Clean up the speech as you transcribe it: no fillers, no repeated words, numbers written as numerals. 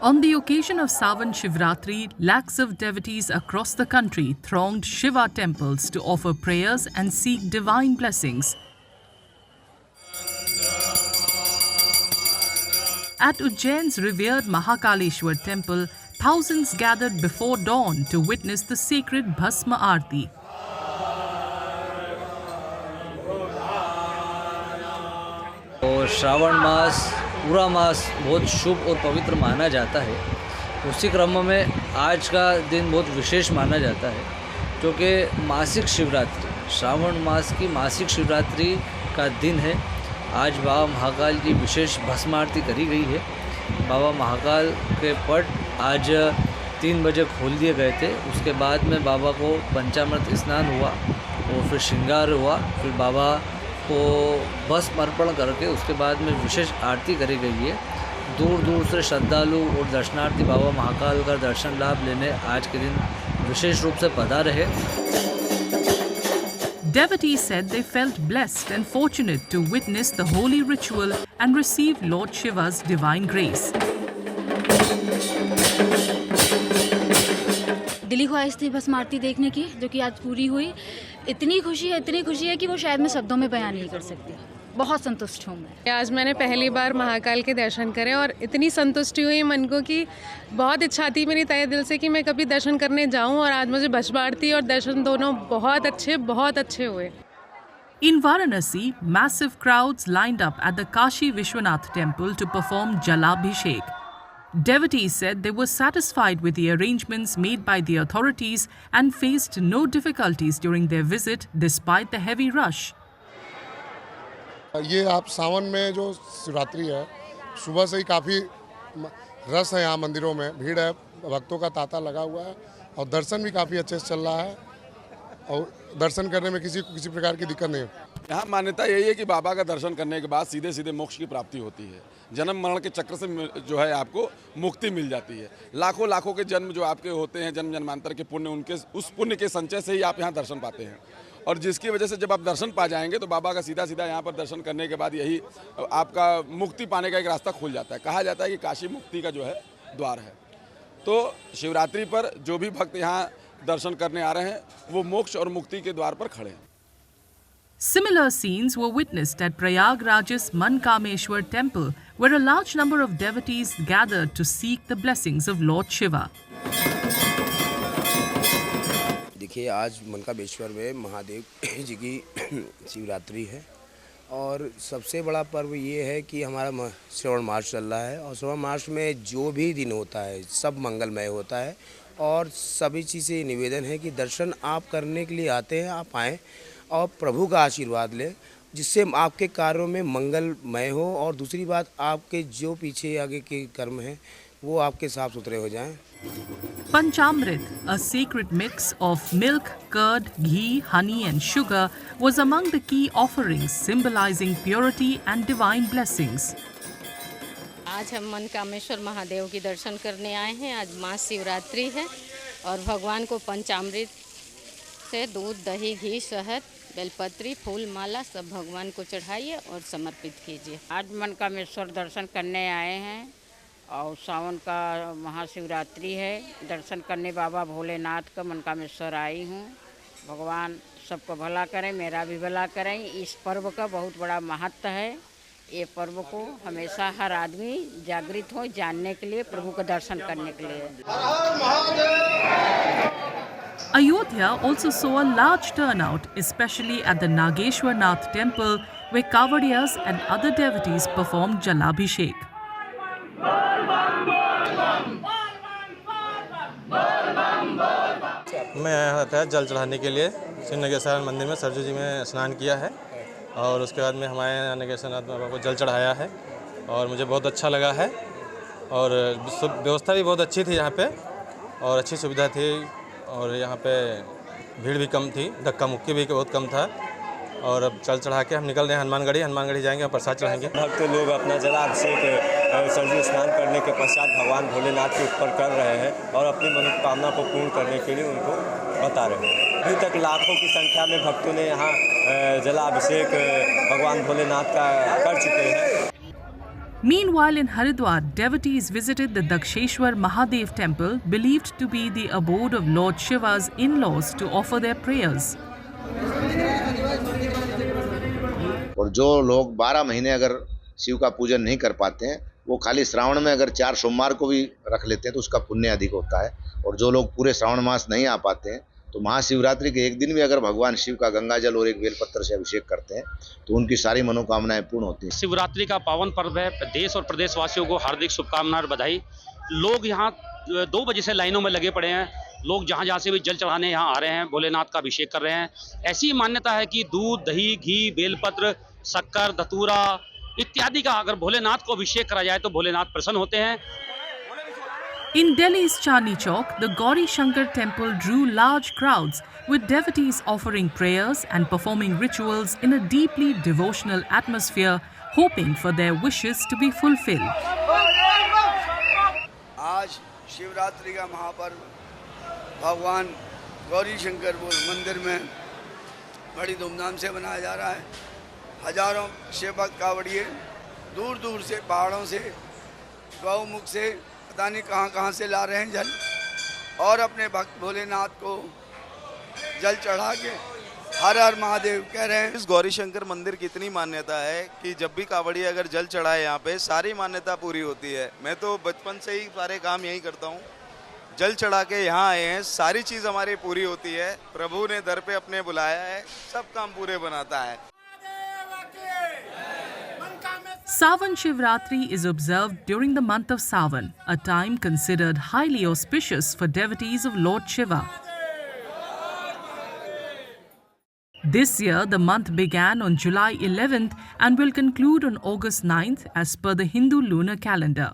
On the occasion of Sawan Shivratri, lakhs of devotees across the country thronged Shiva temples to offer prayers and seek divine blessings. At Ujjain's revered Mahakaleshwar temple, thousands gathered before dawn to witness the sacred Bhasma Aarti. और श्रावण मास पूरा मास बहुत शुभ और पवित्र माना जाता है। उसी क्रम में आज का दिन बहुत विशेष माना जाता है, क्योंकि मासिक शिवरात्रि, श्रावण मास की मासिक शिवरात्रि का दिन है। आज बाबा महाकाल की विशेष भस्म आरती करी गई है। बाबा महाकाल के पट आज 3 बजे खोल दिए गए थे। उसके बाद में बाबा को पंचामृत स्नान हुआ और फिर श्रृंगार हुआ। फिर बाबा को भस्म अर्पण करके उसके बाद में विशेष आरती करी गई है। दूर दूर से श्रद्धालु और दर्शनार्थी बाबा महाकाल का दर्शन लाभ लेने आज के दिन विशेष रूप से पधारे हैं। Devotees said they felt blessed and fortunate to witness the holy ritual and receive Lord Shiva's divine grace. दिली ख्वाहिश थी भस्म आरती देखने की, जो कि आज पूरी हुई। इतनी खुशी है कि वो शायद मैं शब्दों में बयान नहीं कर सकती। बहुत संतुष्ट हूँ मैं। आज मैंने पहली बार महाकाल के दर्शन करे और इतनी संतुष्टि हुई मन को कि बहुत इच्छा थी मेरी तहे दिल से कि मैं कभी दर्शन करने जाऊँ, और आज मुझे भस्म आरती और दर्शन दोनों बहुत अच्छे हुए। In Varanasi, massive crowds lined up at the Kashi Vishwanath temple to perform Jalabhishek. Devotees said they were satisfied with the arrangements made by the authorities and faced no difficulties during their visit despite the heavy rush. ये आप सावन में जो शिवरात्रि है, सुबह से ही काफ़ी रस है। यहाँ मंदिरों में भीड़ है, भक्तों का तांता लगा हुआ है और दर्शन भी काफ़ी अच्छे से चल रहा है और दर्शन करने में किसी को किसी प्रकार की दिक्कत नहीं है। यहाँ मान्यता यही है कि बाबा का दर्शन करने के बाद सीधे सीधे मोक्ष की प्राप्ति होती है। जन्म मरण के चक्र से जो है आपको मुक्ति मिल जाती है। लाखों के जन्म जो आपके होते हैं, जन्म जन्मांतर के पुण्य, उनके उस पुण्य के संचय से ही आप यहाँ दर्शन पाते हैं। और जिसकी वजह से जब आप दर्शन पा जाएंगे तो बाबा का सीधा यहाँ पर दर्शन करने के बाद यही आपका मुक्ति पाने का एक रास्ता खुल जाता है। कहा जाता है कि काशी मुक्ति का जो है द्वार है। तो शिवरात्रि पर जो भी भक्त यहाँ दर्शन करने आ रहे हैं वो मोक्ष और मुक्ति के द्वार पर खड़े हैं। Similar scenes were witnessed at Prayagraj's Mankameshwar temple, where a large number of devotees gathered to seek the blessings of Lord Shiva. देखिए, आज मनकामेश्वर में महादेव जी की शिवरात्रि है और सबसे बड़ा पर्व ये है कि हमारा श्रावण मास चल रहा है और श्रावण मास में जो भी दिन होता है सब मंगलमय होता है। और सभी चीज़ें निवेदन है कि दर्शन आप करने के लिए आते हैं, आप आएँ और प्रभु का आशीर्वाद लें, जिससे आपके कार्यों में मंगलमय हो। और दूसरी बात, आपके जो पीछे आगे के कर्म हैं वो आपके साफ सुथरे हो जाएं। Panchamrit, a sacred mix of milk, curd, ghee, honey and sugar, was among the key offerings symbolizing purity and divine blessings. आज हम मनकामेश्वर महादेव की दर्शन करने आए हैं। आज महाशिवरात्रि है और भगवान को पंचामृत से दूध, दही, घी, शहद, बेलपत्री, फूल, माला सब भगवान को चढ़ाइए और समर्पित कीजिए। आज मनकामेश्वर दर्शन करने आए हैं और सावन का महाशिवरात्रि है। दर्शन करने बाबा भोलेनाथ का मनकामेश्वर आई हूँ। भगवान सबको भला करें, मेरा भी भला करें। इस पर्व का बहुत बड़ा महत्व है। ये पर्व को हमेशा हर आदमी जागृत हो जानने के लिए, प्रभु का दर्शन करने के लिए। Ayodhya also saw a large turnout, especially at the Nageshwar Nath temple, where Kawadiyas and other devotees performed Jalabhishek. मैं आया था जल चढ़ाने के लिए। श्री नगेश्वर मंदिर में सरजू जी में स्नान किया है और उसके बाद में हमारे यहाँ नगेश्वरनाथ बाबा को जल चढ़ाया है और मुझे बहुत अच्छा लगा है। और व्यवस्था भी बहुत अच्छी थी यहाँ पे और अच्छी सुविधा थी और यहाँ पे भीड़ भी कम थी, धक्का मुक्की भी बहुत कम था। और अब जल चढ़ा के हम निकल रहे हैं हनुमानगढ़ी जाएंगे और प्रसाद चढ़ाएंगे। भक्त लोग अपना जलाभिषेक सरजू स्नान करने के पश्चात भगवान भोलेनाथ के ऊपर कर रहे हैं और अपनी मनोकामना को पूर्ण करने के लिए उनको बता रहे हैं। अभी तक लाखों की संख्या में भक्तों ने यहाँ जलाभिषेक भगवान भोलेनाथ का कर चुके हैं। Meanwhile, in Haridwar, devotees visited the Daksheshwar Mahadev temple, believed to be the abode of Lord Shiva's in-laws, to offer their prayers. और जो लोग 12 महीने अगर शिव का पूजन नहीं कर पाते हैं, वो खाली श्रावण में अगर 4 सोमवार को भी रख लेते हैं तो उसका पुण्य अधिक होता है। और जो लोग पूरे श्रावण मास नहीं आ पाते हैं, तो महाशिवरात्रि के एक दिन भी अगर भगवान शिव का गंगा जल और एक बेलपत्र से अभिषेक करते हैं तो उनकी सारी मनोकामनाएं पूर्ण होती हैं। शिवरात्रि का पावन पर्व है। देश और प्रदेशवासियों को हार्दिक शुभकामनाएं और बधाई। लोग यहाँ 2 बजे से लाइनों में लगे पड़े हैं। लोग जहाँ से भी जल चढ़ाने यहाँ आ रहे हैं, भोलेनाथ का अभिषेक कर रहे हैं। ऐसी मान्यता है कि दूध, दही, घी, बेलपत्र, शक्कर, धतूरा इत्यादि का अगर भोलेनाथ को अभिषेक करा जाए तो भोलेनाथ प्रसन्न होते हैं। In Delhi's Chandni Chowk, the Gauri Shankar temple drew large crowds, with devotees offering prayers and performing rituals in a deeply devotional atmosphere, hoping for their wishes to be fulfilled. आज शिवरात्रि का महापर्व भगवान गौरी शंकर मंदिर में बड़ी धूमधाम से मनाया जा रहा है। हजारों सेवक कावड़िए दूर दूर से, पहाड़ों से, गौमुख से, पता नहीं कहाँ से ला रहे हैं जल, और अपने भक्त भोलेनाथ को जल चढ़ा के हर हर महादेव कह रहे हैं। इस गौरी शंकर मंदिर की इतनी मान्यता है कि जब भी कावड़ी अगर जल चढ़ाए यहाँ पे सारी मान्यता पूरी होती है। मैं तो बचपन से ही सारे काम यही करता हूँ। जल चढ़ा के यहाँ आए हैं, सारी चीज़ हमारी पूरी होती है। प्रभु ने दर पे अपने बुलाया है, सब काम पूरे बनाता है। Sawan Shivratri is observed during the month of Sawan, a time considered highly auspicious for devotees of Lord Shiva. This year, the month began on July 11th and will conclude on August 9th as per the Hindu lunar calendar.